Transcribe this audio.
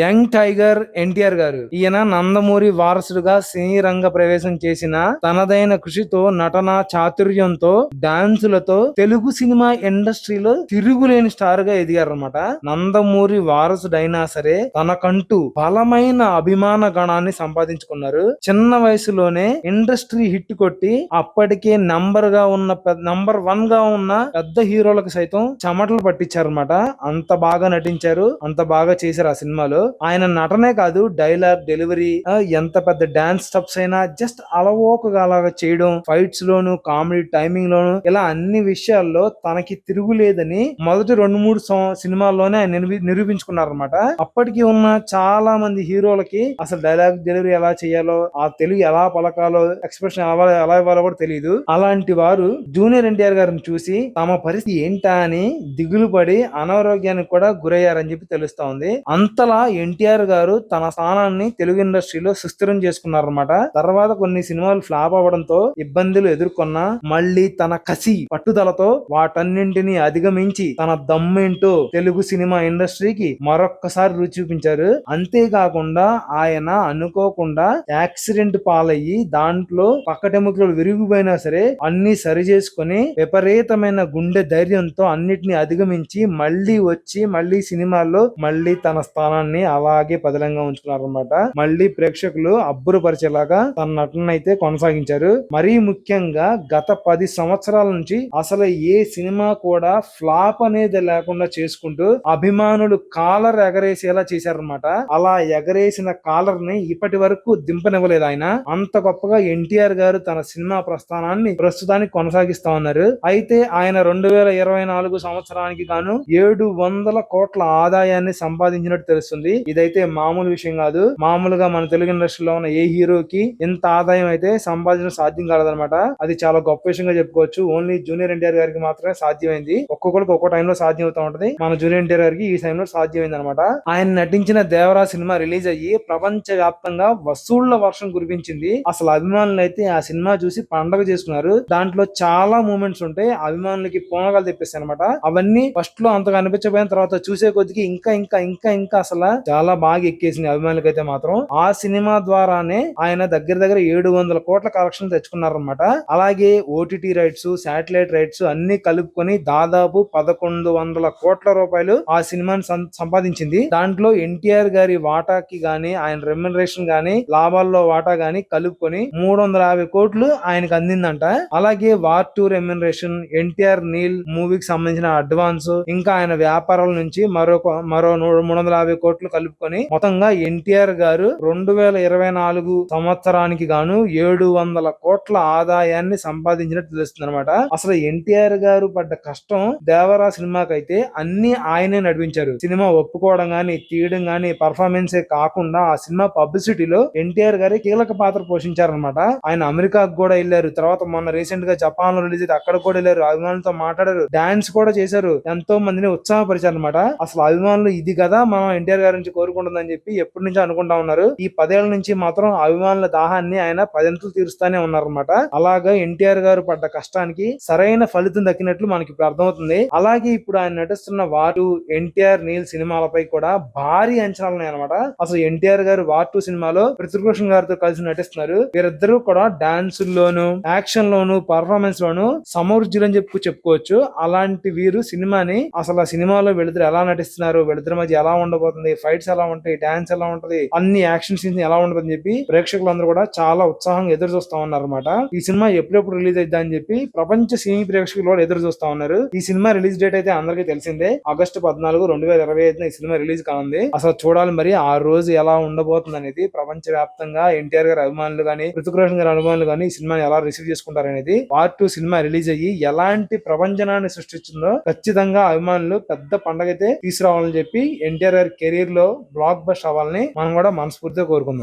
Young tiger NTR గారు. ఈయన నందమూరి వారసుడుగా సినీ రంగ ప్రవేశం చేసిన తనదైన కృషితో, నటన చాతుర్యంతో, డాన్సులతో తెలుగు సినిమా ఇండస్ట్రీలో తిరుగులేని స్టార్ గా ఎదిగారనమాట. నందమూరి వారసుడైనా సరే తనకంటూ బలమైన అభిమాన గణాన్ని సంపాదించుకున్నారు. చిన్న వయసులోనే ఇండస్ట్రీ హిట్ కొట్టి అప్పటికే నంబర్ 1 గా ఉన్న పెద్ద హీరోలకు సైతం చెమటలు పట్టించారనమాట. అంత బాగా నటించారు, అంత బాగా చేశారు ఆ సినిమాలో. ఆయన నటనే కాదు, డైలాగ్ డెలివరీ, ఎంత పెద్ద డాన్స్ స్టెప్స్ అయినా జస్ట్ అలవోకగా అలాగా చేయడం, ఫైట్స్ లోను, కామెడీ టైమింగ్ లోను, ఇలా అన్ని విషయాల్లో తనకి తిరుగులేదని మొదటి 2-3 సినిమాల్లోనే ఆయన నిరూపించుకున్నారనమాట. అప్పటికి ఉన్న చాలా మంది హీరోలకి అసలు డైలాగ్ డెలివరీ ఎలా చేయాలో, ఆ తెలుగు ఎలా పలకాలో, ఎక్స్ప్రెషన్ ఎలా ఇవ్వాలో కూడా తెలియదు. అలాంటి వారు జూనియర్ ఎన్టీఆర్ గారిని చూసి తమ పరిస్థితి ఏంటా అని దిగులు పడి అనారోగ్యానికి కూడా గురయ్యారని చెప్పి తెలుస్తా ఉంది. అంతలా ఎన్టీఆర్ గారు తన స్థానాన్ని తెలుగు ఇండస్ట్రీలో సుస్థిరం చేసుకున్నారన్నమాట. తర్వాత కొన్ని సినిమాలు ఫ్లాప్ అవ్వడంతో ఇబ్బందులు ఎదుర్కొన్నా మళ్ళీ తన కసి పట్టుదలతో వాటన్నింటినీ అధిగమించి తన దమ్మేంటో తెలుగు సినిమా ఇండస్ట్రీకి మరొక్కసారి రుచి చూపించారు. అంతేకాకుండా ఆయన అనుకోకుండా యాక్సిడెంట్ పాలయ్యి దాంట్లో పక్కటెముకలు విరిగిపోయినా సరే అన్ని సరి చేసుకుని విపరీతమైన గుండె ధైర్యంతో అన్నిటిని అధిగమించి మళ్ళీ వచ్చి మళ్ళీ సినిమాల్లో మళ్ళీ తన స్థానాన్ని అలాగే పదిలంగా ఉంచుకున్నారనమాట. మళ్ళీ ప్రేక్షకులు అబ్బురపరిచేలాగా తన నటన అయితే కొనసాగించారు. మరీ ముఖ్యంగా గత 10 సంవత్సరాల నుంచి అసలు ఏ సినిమా కూడా ఫ్లాప్ అనేది లేకుండా చేసుకుంటూ అభిమానులు కాలర్ ఎగరేసేలా చేశారనమాట. అలా ఎగరేసిన కాలర్ ని ఇప్పటి వరకు దింపనివ్వలేదు ఆయన. అంత గొప్పగా ఎన్టీఆర్ గారు తన సినిమా ప్రస్థానాన్ని ప్రస్తుతానికి కొనసాగిస్తా ఉన్నారు. అయితే ఆయన 2024 సంవత్సరానికి గాను 700 కోట్ల ఆదాయాన్ని సంపాదించినట్టు తెలుస్తుంది. ఇదైతే మామూలు విషయం కాదు. మామూలుగా మన తెలుగు ఇండస్ట్రీలో ఉన్న ఏ హీరోకి ఇంత ఆదాయం అయితే సంపాదించడం సాధ్యం కాదనమాట. అది చాలా గొప్ప విషయంగా చెప్పుకోవచ్చు. ఓన్లీ జూనియర్ ఎన్టీఆర్ గారికి మాత్రమే సాధ్యమైంది. ఒక్కొక్కరికి ఒక్కో టైంలో సాధ్యం అవుతా ఉంటది. మన జూనియర్ ఎన్టీఆర్ గారికి ఈ టైంలో సాధ్యమైంది అనమాట. ఆయన నటించిన దేవరా సినిమా రిలీజ్ అయ్యి ప్రపంచ వ్యాప్తంగా వసూళ్ల వర్షం కురిపించింది. అసలు అభిమానులు అయితే ఆ సినిమా చూసి పండగ చేసుకున్నారు. దాంట్లో చాలా మూమెంట్స్ ఉంటాయి, అభిమానులకి పోనగాలు తెప్పిస్తాయి అనమాట. అవన్నీ ఫస్ట్ లో అంతగా అనిపించబోయిన తర్వాత చూసే కొద్దికి ఇంకా ఇంకా ఇంకా ఇంకా అసలు చాలా బాగా ఎక్కేసింది అభిమానులకి అయితే మాత్రం. ఆ సినిమా ద్వారానే ఆయన దగ్గర 700 కోట్ల కలెక్షన్ తెచ్చుకున్నారనమాట. అలాగే ఓటీటీ రైట్స్, శాటిలైట్ రైట్స్ అన్ని కలుపుకొని దాదాపు 1100 కోట్ల రూపాయలు ఆ సినిమాని సంపాదించింది. దాంట్లో ఎన్టీఆర్ గారి వాటాకి గాని, ఆయన రెమ్యునరేషన్ గాని, లాభాల్లో వాటా గాని కలుపుకొని 350 కోట్లు ఆయనకు అందిందంట. అలాగే వార్ 2 రెమ్యునరేషన్, ఎన్టీఆర్ నీల్ మూవీకి సంబంధించిన అడ్వాన్స్, ఇంకా ఆయన వ్యాపారాల నుంచి మరో 350 కోట్లు కలుపుకొని మొత్తంగా ఎన్టీఆర్ గారు 2024 సంవత్సరానికి గాను 700 కోట్ల ఆదాయాన్ని సంపాదించినట్టు తెలుస్తుంది అనమాట. అసలు ఎన్టీఆర్ గారు పడ్డ కష్టం దేవరా సినిమాకైతే అన్ని ఆయనే నడిపించారు. సినిమా ఒప్పుకోవడం గాని, తీయడం గాని, పర్ఫార్మెన్సే కాకుండా ఆ సినిమా పబ్లిసిటీలో ఎన్టీఆర్ గారి కీలక పాత్ర పోషించారనమాట. ఆయన అమెరికాకు కూడా వెళ్ళారు. తర్వాత మొన్న రీసెంట్ గా జపాన్ లో రిలీజ్ అయితే అక్కడ కూడా వెళ్ళారు. అభిమానులతో మాట్లాడారు, డాన్స్ కూడా చేశారు, ఎంతో మందిని ఉత్సాహపరిచారు అనమాట. అసలు అభిమానులు ఇది కదా మనం ఎన్టీఆర్ గారి నుంచి కోరుకుంటుందని చెప్పి ఎప్పటి నుంచో అనుకుంటా ఉన్నారు. ఈ 10 ఏళ్ల నుంచి మాత్రం అభిమానుల దాహాన్ని ఆయన 10 ఇంతలు తీరుస్తానే ఉన్నారనమాట. అలాగా ఎన్టీఆర్ గారు పడ్డ కష్టానికి సరైన ఫలితం దక్కినట్లు మనకి ఇప్పుడు అర్థమవుతుంది. అలాగే ఇప్పుడు ఆయన నటిస్తున్న వారు ఎన్టీఆర్ నీల్ సినిమాలపై కూడా భారీ అంచనాలు ఉన్నాయన్నమాట. అసలు ఎన్టీఆర్ గారు వార్ 2 సినిమాలో పృథ్వీకృష్ణ గారితో కలిసి నటిస్తున్నారు. వీరిద్దరూ కూడా డాన్సుల్లోను, యాక్షన్ లోను, పర్ఫార్మెన్స్ లోను సమృద్ధులని చెప్పుకోవచ్చు. అలాంటి వీరు సినిమాని అసలు ఆ సినిమాలో వీళ్ళిద్దరు ఎలా నటిస్తున్నారు, వీళ్ళిద్దరి మధ్య ఎలా ఉండబోతుంది, ఫైట్స్ ఎలా ఉంటాయి, డాన్స్ ఎలా ఉంటది, అన్ని యాక్షన్ సీన్స్ ఎలా ఉండబోతుందని చెప్పి ప్రేక్షకులందరూ కూడా చాలా ఉత్సాహంగా ఎదురు చూస్తా ఉన్నారు అనమాట. ఈ సినిమా ఎప్పుడెప్పుడు రిలీజ్ అయిద్దా అని చెప్పి ప్రపంచ సినీ ప్రేక్షకులు కూడా ఎదురు చూస్తా ఉన్నారు. ఈ సినిమా రిలీజ్ డేట్ అయితే అందరికీ తెలిసిందే. ఆగస్టు 14, 2025 ఈ సినిమా రిలీజ్ కానుంది. అసలు చూడాలి మరి ఆ రోజు ఎలా ఉండబోతుంది అనేది. ప్రపంచ వ్యాప్తంగా ఎన్టీఆర్ గారి అభిమానులు గానీ, పృథ్వీకృష్ణ గారి అభిమానులు గానీ ఈ సినిమాని ఎలా రిసీవ్ చేసుకుంటారు అనేది. పార్ట్ 2 సినిమా రిలీజ్ అయ్యి ఎలాంటి ప్రపంచనాన్ని సృష్టించిందో ఖచ్చితంగా అభిమానులు పెద్ద పండగ అయితే తీసుకురావాలని చెప్పి ఎన్టీఆర్ గారి కెరీర్ లో బ్లాక్ బస్టర్ అవ్వాలని మనం కూడా మనస్ఫూర్తిగా కోరుకుందాం.